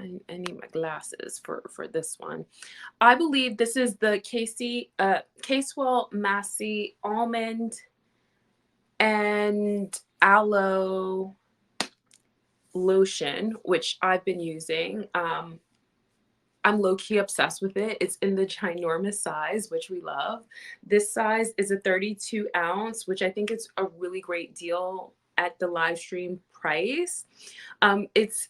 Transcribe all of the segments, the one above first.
I need my glasses for this one. I believe this is the Caswell-Massey Almond and Aloe lotion, which I've been using. I'm low-key obsessed with it. It's in the ginormous size, which we love. This size is a 32 ounce, which I think is a really great deal at the live stream price. Its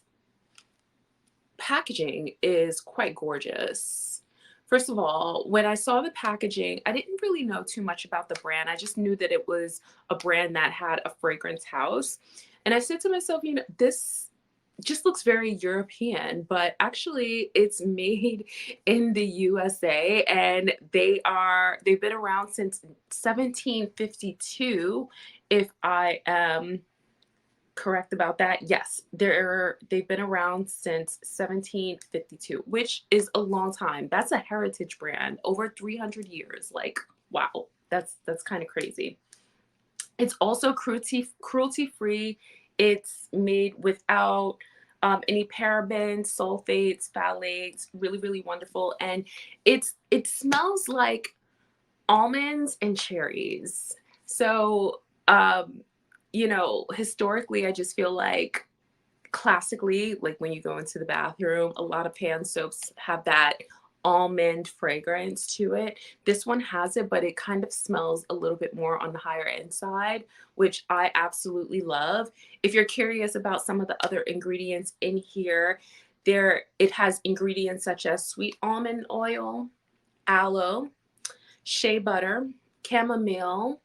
packaging is quite gorgeous. First of all, when I saw the packaging, I didn't really know too much about the brand. I just knew that it was a brand that had a fragrance house. And I said to myself, you know, this just looks very European, but actually it's made in the USA, and they've been around since 1752, if I am correct about that. Yes, they've been around since 1752, which is a long time. That's a heritage brand, over 300 years. Like, wow, that's kind of crazy. It's also cruelty free. It's made without any parabens, sulfates, phthalates. Really, really wonderful. And it smells like almonds and cherries. So, you know, historically, I just feel like classically, like when you go into the bathroom, a lot of hand soaps have that almond fragrance to it. This one has it, but it kind of smells a little bit more on the higher end side, which I absolutely love. If you're curious about some of the other ingredients in here, it has ingredients such as sweet almond oil, aloe, shea butter, chamomile,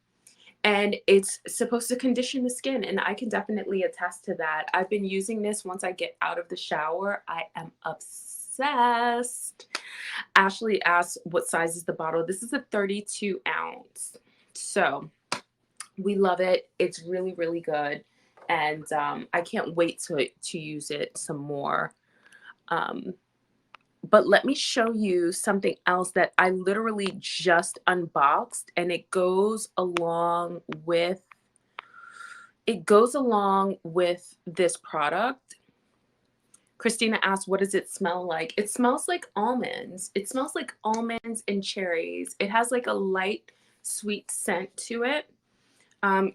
and it's supposed to condition the skin, and I can definitely attest to that. I've been using this once I get out of the shower. I am obsessed. Ashley asked what size is the bottle. This is a 32 ounce. So we love it. It's really, really good. And I can't wait to use it some more. But let me show you something else that I literally just unboxed, and it goes along with this product. Christina asked, what does it smell like? It smells like almonds. It smells like almonds and cherries. It has like a light sweet scent to it.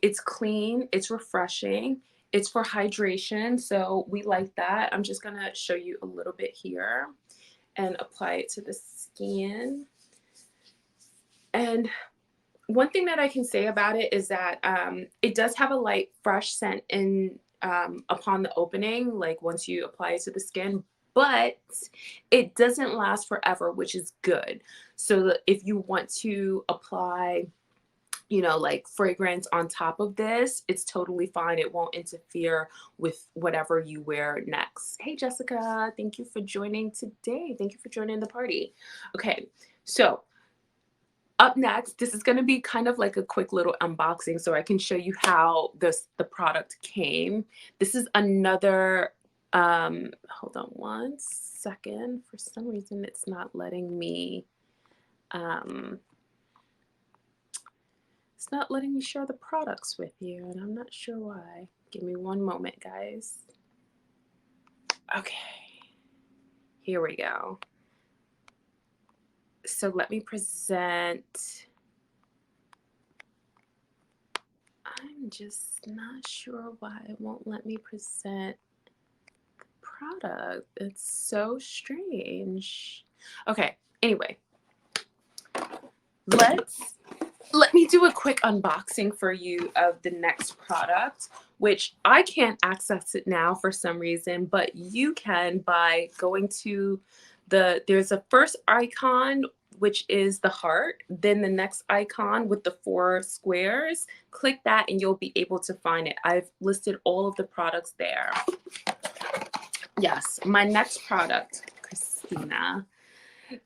It's clean, it's refreshing, it's for hydration, so we like that. I'm just gonna show you a little bit here and apply it to the skin. And one thing that I can say about it is that it does have a light fresh scent in upon the opening, like once you apply it to the skin, but it doesn't last forever, which is good. So if you want to apply, you know, like fragrance on top of this, it's totally fine. It won't interfere with whatever you wear next. Hey, Jessica, thank you for joining today. Thank you for joining the party. Okay, so up next, this is going to be kind of like a quick little unboxing so I can show you how the product came. This is another, hold on one second. For some reason, it's not letting me, it's not letting me share the products with you, and I'm not sure why. Give me one moment, guys. Okay, here we go. So let me present. I'm just not sure why it won't let me present the product. It's so strange. Okay, anyway, let me do a quick unboxing for you of the next product, which I can't access it now for some reason, but you can by going to there's a first icon, which is the heart, then the next icon with the 4 squares. Click that and you'll be able to find it. I've listed all of the products there. Yes, my next product, Christina.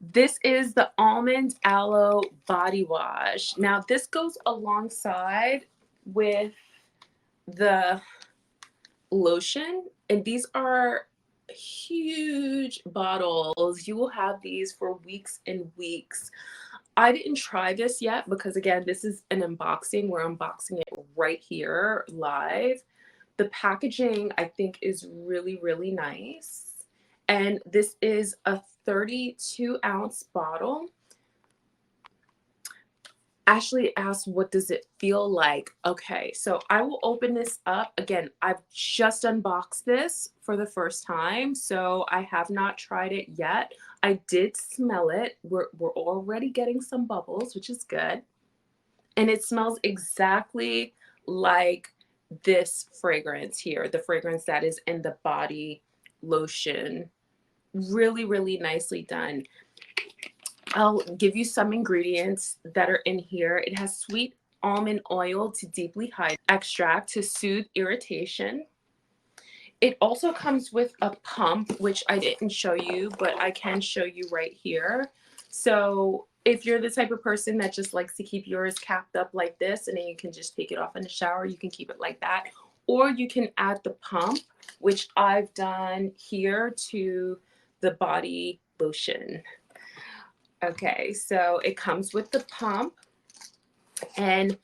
This is the Almond Aloe Body Wash. Now, this goes alongside with the lotion, and these are huge bottles. You will have these for weeks and weeks. I didn't try this yet because, again, this is an unboxing. We're unboxing it right here live. The packaging, I think, is really, really nice. And this is a 32-ounce bottle. Ashley asked, what does it feel like? Okay, so I will open this up. Again, I've just unboxed this for the first time, so I have not tried it yet. I did smell it. We're already getting some bubbles, which is good. And it smells exactly like this fragrance here, the fragrance that is in the body lotion. Really, really nicely done. I'll give you some ingredients that are in here. It has sweet almond oil to deeply hydrate, extract to soothe irritation. It also comes with a pump, which I didn't show you, but I can show you right here. So if you're the type of person that just likes to keep yours capped up like this, and then you can just take it off in the shower, you can keep it like that. Or you can add the pump, which I've done here to the body lotion. Okay, so it comes with the pump, and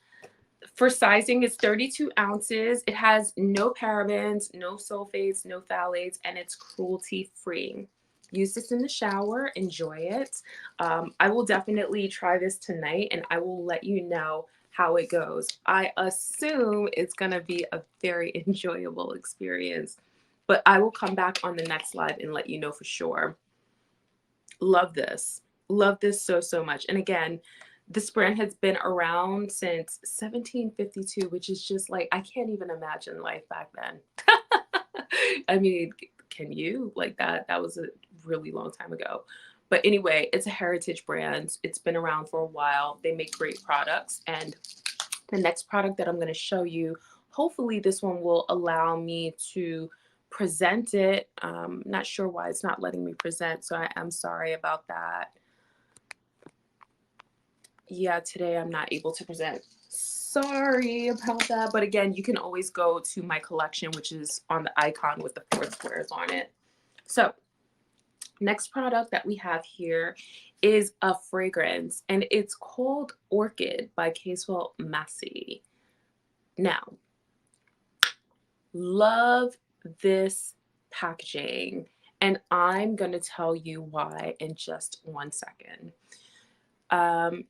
for sizing, it's 32 ounces. It has no parabens, no sulfates, no phthalates, and it's cruelty-free. Use this in the shower. Enjoy it. I will definitely try this tonight, and I will let you know how it goes. I assume it's going to be a very enjoyable experience, but I will come back on the next live and let you know for sure. Love this. Love this so, so much. And again, this brand has been around since 1752, which is just like, I can't even imagine life back then. I mean, can you? Like that was a really long time ago. But anyway, it's a heritage brand. It's been around for a while. They make great products. And the next product that I'm going to show you, hopefully this one will allow me to present it. Not sure why it's not letting me present, so I am sorry about that. Yeah, today I'm not able to present. Sorry about that. But again, you can always go to my collection, which is on the icon with the 4 squares on it. So next product that we have here is a fragrance, and it's called Orchid by Caswell-Massey. Now, love this packaging, and I'm going to tell you why in just 1 second.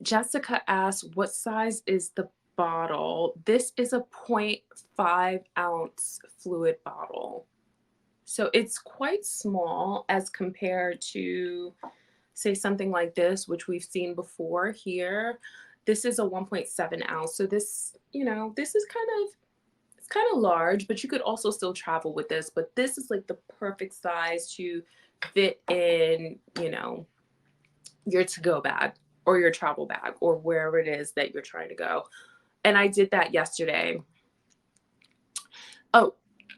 Jessica asked, what size is the bottle? This is a 0.5 ounce fluid bottle. So it's quite small as compared to, say, something like this, which we've seen before here. This is a 1.7 ounce. So this, you know, this is it's kind of large, but you could also still travel with this. But this is like the perfect size to fit in, you know, your to-go bag or your travel bag or wherever it is that you're trying to go. And I did that yesterday. Oh,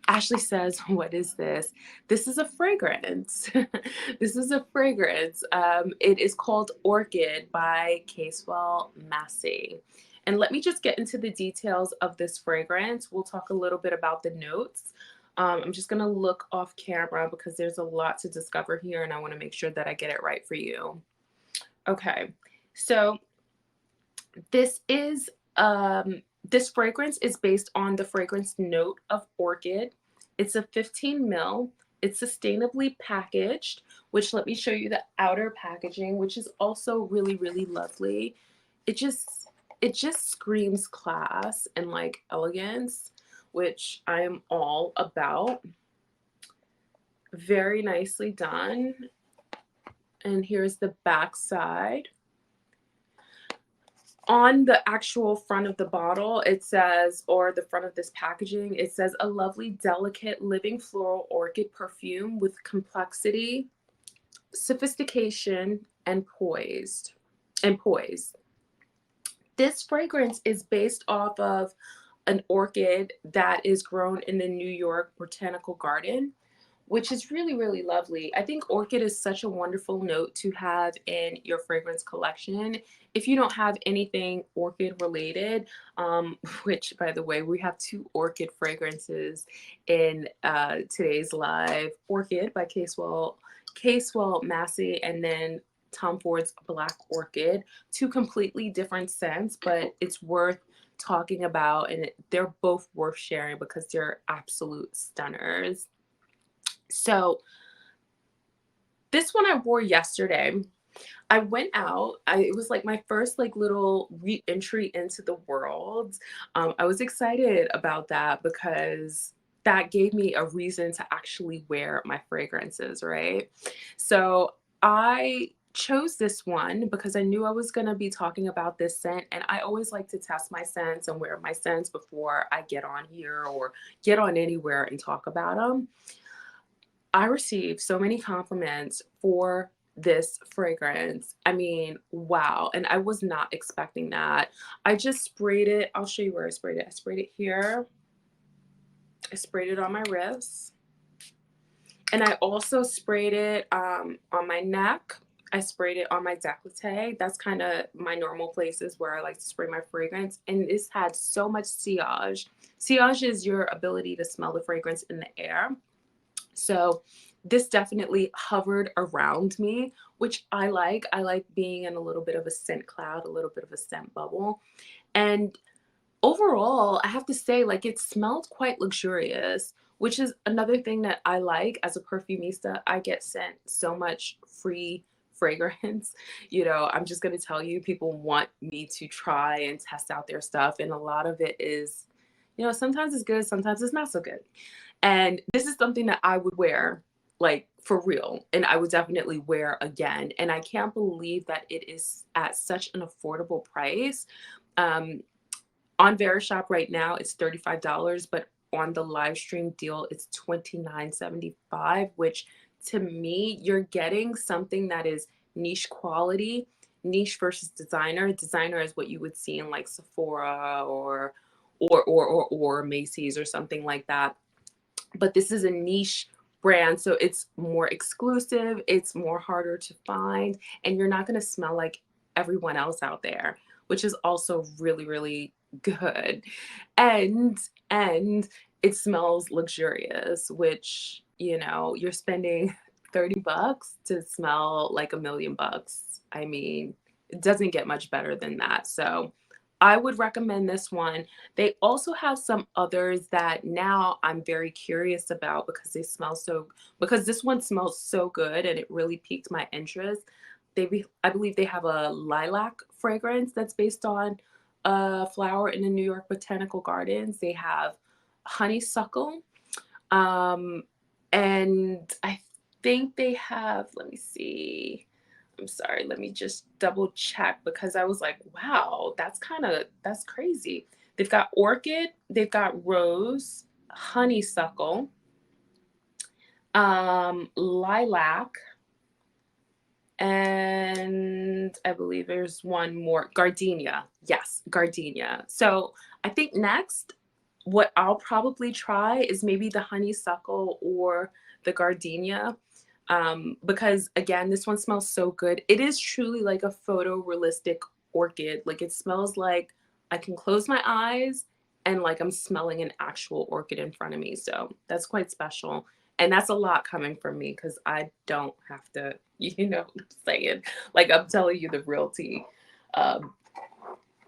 Ashley says, what is this? This is a fragrance. This is a fragrance. It is called Orchid by Caswell-Massey. And let me just get into the details of this fragrance. We'll talk a little bit about the notes. I'm just going to look off camera because there's a lot to discover here, and I want to make sure that I get it right for you. Okay, so this is this fragrance is based on the fragrance note of Orchid. It's a 15 ml. It's sustainably packaged, which let me show you the outer packaging, which is also really, really lovely. It just screams class and like elegance, which I am all about. Very nicely done. And here's the back side. On the actual front of the bottle, it says, or the front of this packaging, it says, a lovely, delicate, living floral orchid perfume with complexity, sophistication, and poise. This fragrance is based off of an orchid that is grown in the New York Botanical Garden, which is really, really lovely. I think orchid is such a wonderful note to have in your fragrance collection. If you don't have anything orchid related, which by the way, we have 2 orchid fragrances in today's live. Orchid by Caswell-Massey, and then Tom Ford's Black Orchid. 2 completely different scents, but it's worth talking about, and they're both worth sharing because they're absolute stunners. So This one I wore yesterday. I went out. It was like my first like little re-entry into the world. I was excited about that because that gave me a reason to actually wear my fragrances, right? So I chose this one because I knew I was going to be talking about this scent, and I always like to test my scents and wear my scents before I get on here or get on anywhere and talk about them. I received so many compliments for this fragrance. I mean, wow. And I was not expecting that. I just sprayed it. I'll show you where I sprayed it. I sprayed it here. I sprayed it on my wrist. And I also sprayed it on my neck. I sprayed it on my décolleté. That's kind of my normal places where I like to spray my fragrance. And this had so much sillage. Sillage is your ability to smell the fragrance in the air. So this definitely hovered around me, which I like. I like being in a little bit of a scent cloud, a little bit of a scent bubble. And overall, I have to say, like, it smelled quite luxurious, which is another thing that I like as a perfumista. I get sent so much free fragrance. I'm just going to tell you, people want me to try and test out their stuff. And a lot of it is, sometimes it's good, sometimes it's not so good. And this is something that I would wear, like, for real. And I would definitely wear again. And I can't believe that it is at such an affordable price. On Verishop right now, it's $35, but on the live stream deal, it's $29.75, which to me, you're getting something that is niche quality, niche versus designer. Designer is what you would see in like Sephora or Macy's or something like that. But this is a niche brand, so it's more exclusive, it's more harder to find, and you're not going to smell like everyone else out there, which is also really, really good. And it smells luxurious, which, you're spending $30 to smell like $1,000,000. I mean, it doesn't get much better than that. So I would recommend this one. They also have some others that now I'm very curious about because because this one smells so good and it really piqued my interest. I believe they have a lilac fragrance that's based on a flower in the New York Botanical Gardens. They have honeysuckle. Um, and I think they have, let me see. I'm sorry, let me just double check because I was like, wow, that's crazy. They've got orchid, they've got rose, honeysuckle, lilac, and I believe there's one more, gardenia. Yes, gardenia. So I think next, what I'll probably try is maybe the honeysuckle or the gardenia. Because again, this one smells so good. It is truly like a photorealistic orchid. Like it smells like I can close my eyes and like I'm smelling an actual orchid in front of me. So that's quite special. And that's a lot coming from me because I don't have to, say it. Like I'm telling you the real tea. Um,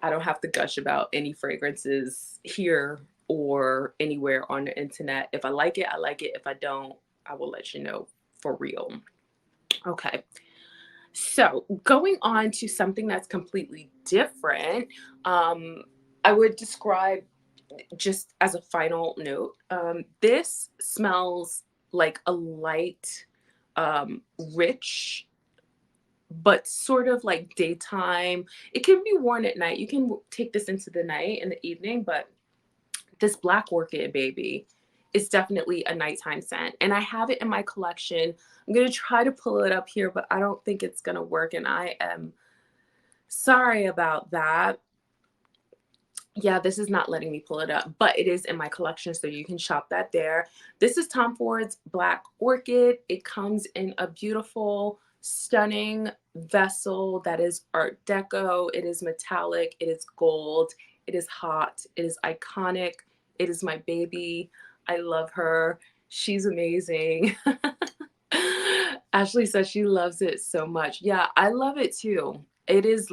I don't have to gush about any fragrances here or anywhere on the internet. If I like it, I like it. If I don't, I will let you know for real. Okay. So going on to something that's completely different, I would describe just as a final note, this smells like a light, rich, but sort of like daytime. It can be worn at night. You can take this into the night in the evening, but this Black Orchid baby is definitely a nighttime scent. And I have it in my collection. I'm going to try to pull it up here, but I don't think it's going to work. And I am sorry about that. Yeah, this is not letting me pull it up, but it is in my collection, so you can shop that there. This is Tom Ford's Black Orchid. It comes in a beautiful, stunning vessel that is Art Deco. It is metallic. It is gold. It is hot. It is iconic. It is my baby. I love her. She's amazing. Ashley says she loves it so much. Yeah, I love it too. It is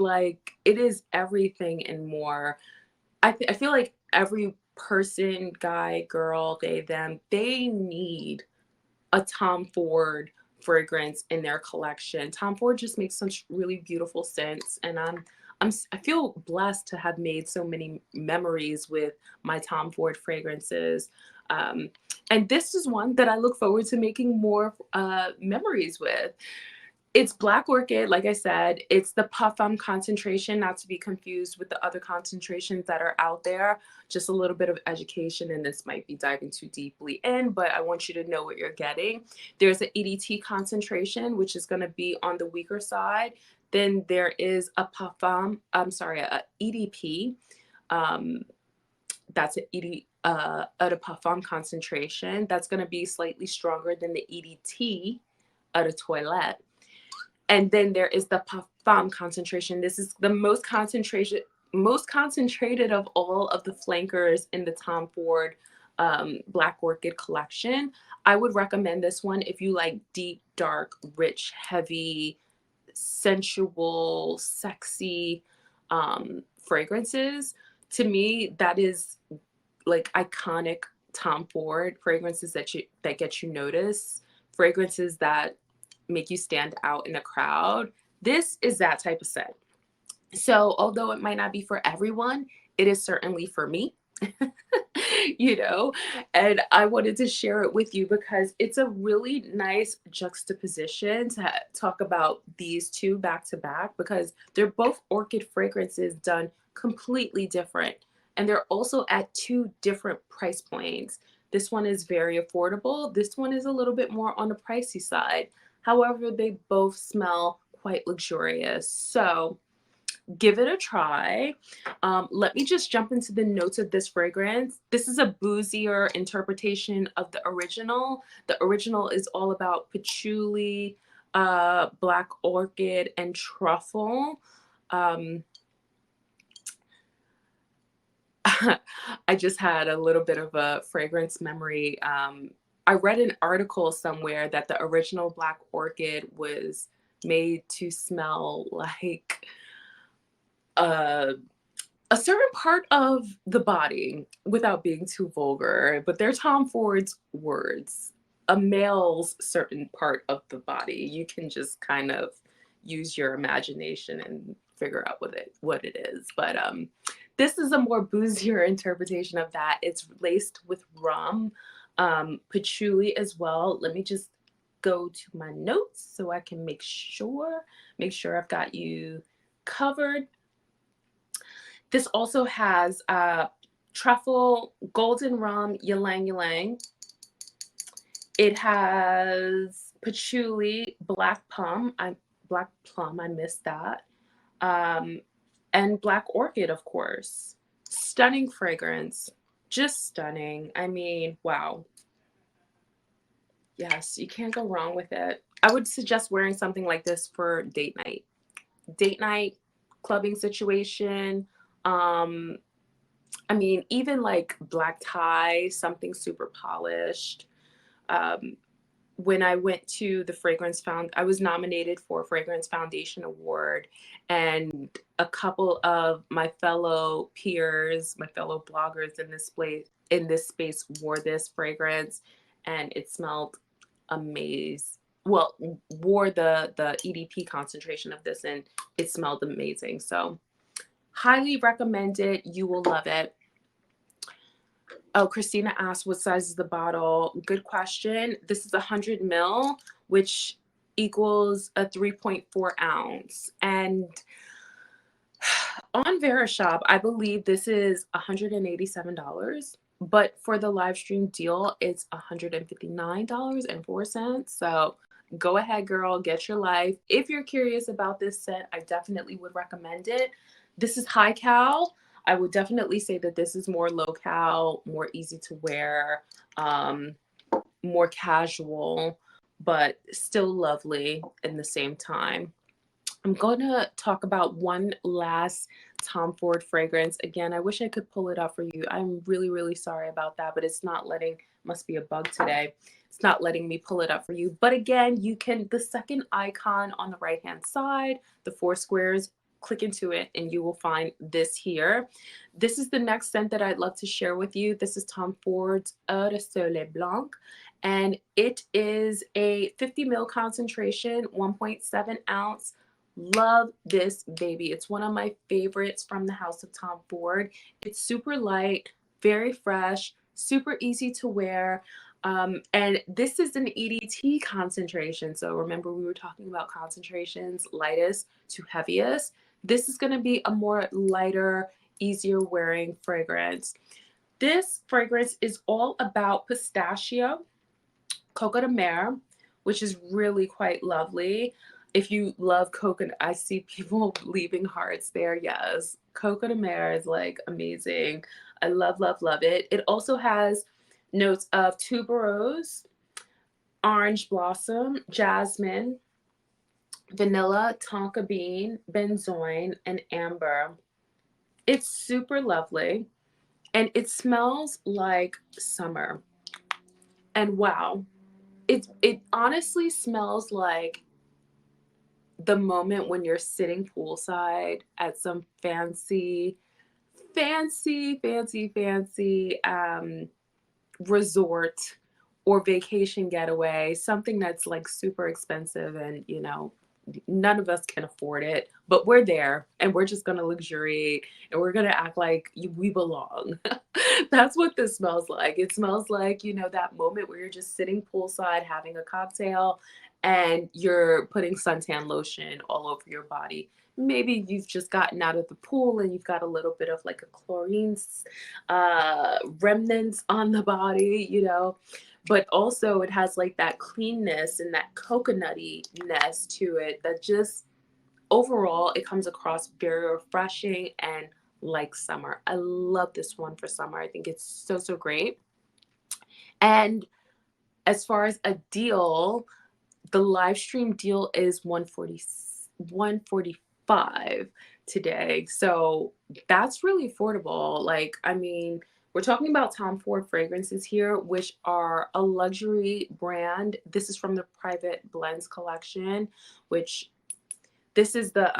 everything and more. I feel like every person, guy, girl, they, them, they need a Tom Ford fragrance in their collection. Tom Ford just makes such really beautiful scents, and I feel blessed to have made so many memories with my Tom Ford fragrances. And this is one that I look forward to making more memories with. It's Black Orchid, like I said. It's the Parfum concentration, not to be confused with the other concentrations that are out there. Just a little bit of education, and this might be diving too deeply in, but I want you to know what you're getting. There's an EDT concentration, which is going to be on the weaker side. Then there is a Parfum, I'm sorry, a EDP. That's an eau de parfum concentration. That's going to be slightly stronger than the EDT, eau de toilette. And then there is the parfum concentration. This is the most concentrated of all of the flankers in the Tom Ford Black Orchid collection. I would recommend this one if you like deep, dark, rich, heavy, sensual, sexy fragrances. To me, that is like iconic Tom Ford fragrances that get you noticed, fragrances that make you stand out in a crowd. This is that type of scent. So although it might not be for everyone, it is certainly for me. You know, and I wanted to share it with you because it's a really nice juxtaposition to talk about these two back to back, because they're both orchid fragrances done completely different, and they're also at two different price points. This one is very affordable. This one is a little bit more on the pricey side. However, they both smell quite luxurious. So give it a try. Let me just jump into the notes of this fragrance. This is a boozier interpretation of the original. The original is all about patchouli, black orchid, and truffle. I just had a little bit of a fragrance memory. I read an article somewhere that the original Black Orchid was made to smell like a certain part of the body, without being too vulgar, but they're Tom Ford's words. A male's certain part of the body. You can just kind of use your imagination and figure out what it is. But this is a more boozier interpretation of that. It's laced with rum, patchouli as well. Let me just go to my notes so I can make sure I've got you covered. This also has truffle, golden rum, ylang ylang. It has patchouli, black plum. I missed that. And Black Orchid, of course. Stunning fragrance. Just stunning. I mean, wow. Yes, you can't go wrong with it. I would suggest wearing something like this for date night. Date night, clubbing situation. I mean, even like black tie, something super polished. When I went to the I was nominated for a Fragrance Foundation Award, and a couple of my fellow peers, my fellow bloggers in this space wore this fragrance, and it smelled amazing. Well, wore the EDP concentration of this, and it smelled amazing. So highly recommend it. You will love it. Oh, Christina asked, what size is the bottle? Good question. This is 100 ml, which equals a 3.4 ounce. And on Verishop, I believe this is $187. But for the live stream deal, it's $159.04. So go ahead, girl, get your life. If you're curious about this scent, I definitely would recommend it. This is high cal. I would definitely say that this is more low cal, more easy to wear, more casual, but still lovely in the same time. I'm going to talk about one last Tom Ford fragrance. Again, I wish I could pull it up for you. I'm really, really sorry about that, but it's not letting, must be a bug today. It's not letting me pull it up for you. But again, you can, the second icon on the right-hand side, the 4 squares, click into it and you will find this here. This is the next scent that I'd love to share with you. This is Tom Ford's Eau de Soleil Blanc. and it is a 50 ml concentration, 1.7 ounce. Love this baby. It's one of my favorites from the House of Tom Ford. It's super light, very fresh, super easy to wear. And this is an EDT concentration. So remember, we were talking about concentrations, lightest to heaviest. This is going to be a more lighter, easier wearing fragrance. This fragrance is all about pistachio, coco de mer, which is really quite lovely. If you love coconut, I see people leaving hearts there. Yes, coco de mer is like amazing. I love, love, love it. It also has notes of tuberose, orange blossom, jasmine, vanilla, tonka bean, benzoin, and amber. It's super lovely and it smells like summer. And wow, it honestly smells like the moment when you're sitting poolside at some fancy resort or vacation getaway, something that's like super expensive and, you know, none of us can afford it, but we're there and we're just going to luxuriate and we're going to act like we belong. That's what this smells like. It smells like, you know, that moment where you're just sitting poolside having a cocktail and you're putting suntan lotion all over your body. Maybe you've just gotten out of the pool and you've got a little bit of like a chlorine remnants on the body, you know, but also it has like that cleanness and that coconuttiness to it that just overall it comes across very refreshing and like summer. I love this one for summer. I think it's so, so great. And as far as a deal, the live stream deal is 145 today. So that's really affordable. Like, I mean, we're talking about Tom Ford fragrances here, which are a luxury brand. This is from the Private Blends collection, which this is the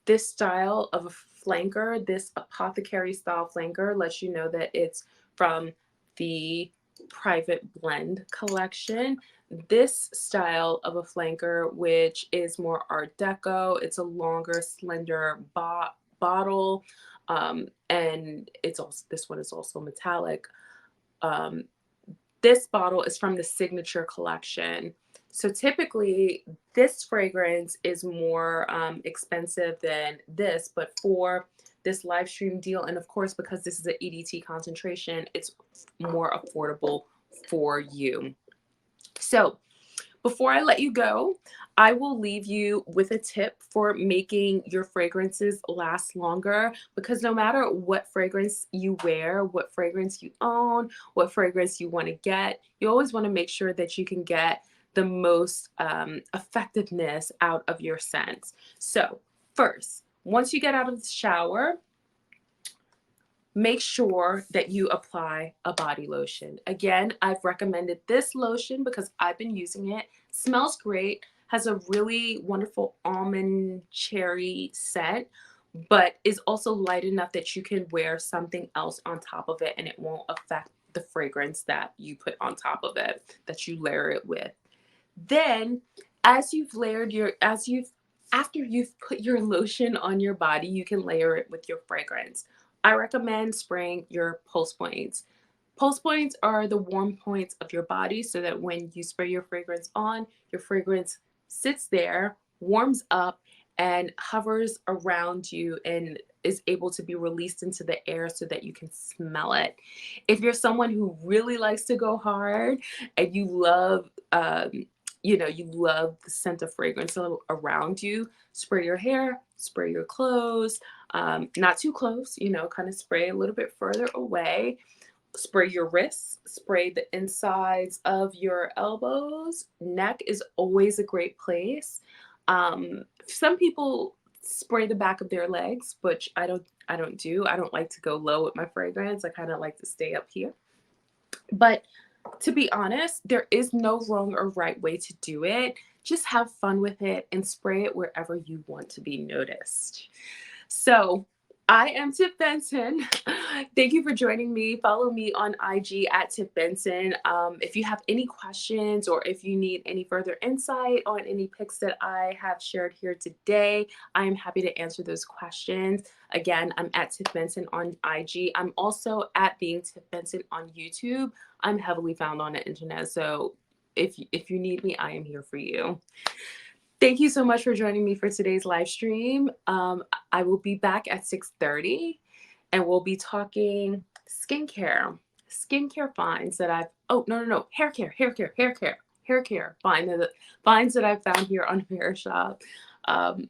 this style of a flanker, this apothecary style flanker lets you know that it's from the Private Blend collection. This style of a flanker, which is more Art Deco, it's a longer, slender bottle, and it's also, this one is also metallic. Um, this bottle is from the Signature collection. So typically this fragrance is more expensive than this, but for this live stream deal, and of course, because this is an EDT concentration, it's more affordable for you. So before I let you go, I will leave you with a tip for making your fragrances last longer, because no matter what fragrance you wear, what fragrance you own, what fragrance you want to get, you always want to make sure that you can get the most effectiveness out of your scents. So first, once you get out of the shower, make sure that you apply a body lotion. Again, I've recommended this lotion because I've been using it. Smells great, has a really wonderful almond cherry scent, but is also light enough that you can wear something else on top of it and it won't affect the fragrance that you put on top of it, that you layer it with. Then as you've layered your, after you've put your lotion on your body, you can layer it with your fragrance. I recommend spraying your pulse points. Pulse points are the warm points of your body so that when you spray your fragrance on, your fragrance sits there, warms up, and hovers around you and is able to be released into the air so that you can smell it. If you're someone who really likes to go hard and you love, you know, you love the scent of fragrance around you, spray your hair, spray your clothes, not too close, you know, kind of spray a little bit further away. Spray your wrists, spray the insides of your elbows. Neck is always a great place. Some people spray the back of their legs, which I don't do. I don't like to go low with my fragrance. I kind of like to stay up here. But to be honest, there is no wrong or right way to do it. Just have fun with it and spray it wherever you want to be noticed. So I am Tiff Benson. Thank you for joining me. Follow me on IG at Tiff Benson. If you have any questions or if you need any further insight on any picks that I have shared here today, I am happy to answer those questions. Again, I'm at Tiff Benson on IG. I'm also at Being Tiff Benson on YouTube. I'm heavily found on the internet, so if you need me, I am here for you. Thank you so much for joining me for today's live stream. I will be back at 6:30 and we'll be talking skincare finds that I've, oh, no, hair care finds that I've found here on Hair Shop,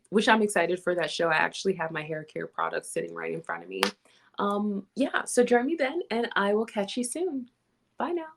which I'm excited for that show. I actually have my hair care products sitting right in front of me. Yeah, so join me then and I will catch you soon. Bye now.